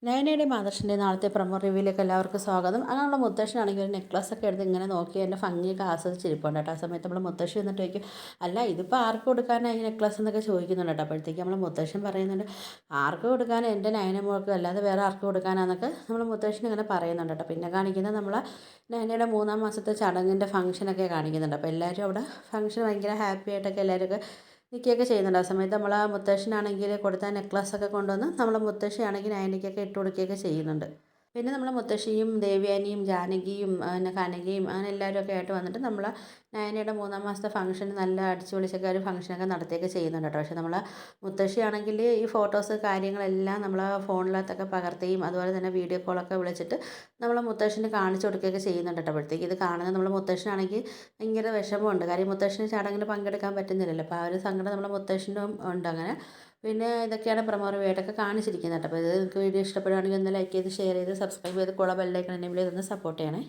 നയനയുടെ മാതർഷിൻ്റെ നാളത്തെ പ്രൊമോ റിവ്യൂയിലേക്ക് എല്ലാവർക്കും സ്വാഗതം. അങ്ങനെയുള്ള മുത്തശ്ശനാണെങ്കിൽ ഒരു നെക്ലസ്സൊക്കെ എടുത്ത് ഇങ്ങനെ നോക്കി എൻ്റെ ഭംഗിയൊക്കെ ആസ്വദിച്ചിരിപ്പുണ്ട് കേട്ടോ. ആ സമയത്ത് നമ്മൾ മുത്തശ്ശി വന്നിട്ട് ചോദിക്കും, അല്ല ഇതിപ്പോൾ ആർക്ക് കൊടുക്കാനാണ് ഈ നെക്ലസ് എന്നൊക്കെ ചോദിക്കുന്നുണ്ട് കേട്ടോ. അപ്പോഴത്തേക്ക് നമ്മൾ മുത്തശ്ശൻ പറയുന്നുണ്ട്, ആർക്ക് കൊടുക്കാൻ, എൻ്റെ നയന മോൾക്ക് അല്ലാതെ വേറെ ആർക്ക് കൊടുക്കാനാന്നൊക്കെ നമ്മൾ മുത്തശ്ശൻ ഇങ്ങനെ പറയുന്നുണ്ട് കേട്ടോ. പിന്നെ കാണിക്കുന്നത് നമ്മൾ നയനയുടെ 3-ാം മാസത്തെ ചടങ്ങിൻ്റെ ഫംഗ്ഷനൊക്കെ കാണിക്കുന്നുണ്ട്. അപ്പോൾ എല്ലാവരും അവിടെ ഫംഗ്ഷൻ ഭയങ്കര ഹാപ്പി ആയിട്ടൊക്കെ എല്ലാവരും നിൽക്കുകയൊക്കെ ചെയ്യുന്നുണ്ട്. ആ സമയത്ത് നമ്മൾ ആ മുത്തശ്ശനാണെങ്കിൽ കൊടുത്ത നെക്ലസ്സൊക്കെ കൊണ്ടുവന്ന് നമ്മൾ മുത്തശ്ശിയാണെങ്കിൽ നയനയ്ക്കൊക്കെ ഇട്ട് കൊടുക്കുകയൊക്കെ ചെയ്യുന്നുണ്ട്. പിന്നെ നമ്മൾ മുത്തശ്ശിയും ദേവയാനിയും ജാനകിയും പിന്നെ കനകയും അങ്ങനെ എല്ലാവരും ഒക്കെ ആയിട്ട് വന്നിട്ട് നമ്മൾ നയനയുടെ 3-ാം മാസത്തെ ഫംഗ്ഷൻ നല്ല അടിച്ചു പൊളിച്ചൊക്കെ ഒരു ഫംഗ്ഷനൊക്കെ നടത്തിയൊക്കെ ചെയ്യുന്നുണ്ട് കേട്ടോ. പക്ഷേ നമ്മൾ മുത്തശ്ശിയാണെങ്കിൽ ഈ ഫോട്ടോസ് കാര്യങ്ങളെല്ലാം നമ്മൾ ഫോണിനകത്തൊക്കെ പകർത്തുകയും അതുപോലെ തന്നെ വീഡിയോ കോളൊക്കെ വിളിച്ചിട്ട് നമ്മൾ മുത്തശ്ശന് കാണിച്ചു കൊടുക്കുകയൊക്കെ ചെയ്യുന്നുണ്ട് കേട്ടോ. അപ്പോഴത്തേക്ക് ഇത് കാണുന്നത് നമ്മൾ മുത്തശ്ശനാണെങ്കിൽ ഭയങ്കര വിഷമമുണ്ട്. കാര്യം മുത്തശ്ശന് ചടങ്ങിന് പങ്കെടുക്കാൻ പറ്റുന്നില്ലല്ലോ. അപ്പോൾ ആ ഒരു സങ്കടം നമ്മൾ മുത്തശ്ശനും ഉണ്ട്. അങ്ങനെ പിന്നെ ഇതൊക്കെയാണ് പ്രൊമോ റിവ്യൂ ആയിട്ടൊക്കെ കാണിച്ചിരിക്കുന്നത് കേട്ടോ. അപ്പോൾ ഇത് നിങ്ങൾക്ക് വീഡിയോ ഇഷ്ടപ്പെടുകയാണെങ്കിൽ ഒന്ന് ലൈക്ക് ചെയ്ത് ഷെയർ ചെയ്ത് സബ്സ്ക്രൈബ് ചെയ്ത് കൂടെ ബെല്ലൈക്കൺ എനേബിൾ ചെയ്തൊന്ന് സപ്പോർട്ട് ചെയ്യണേ.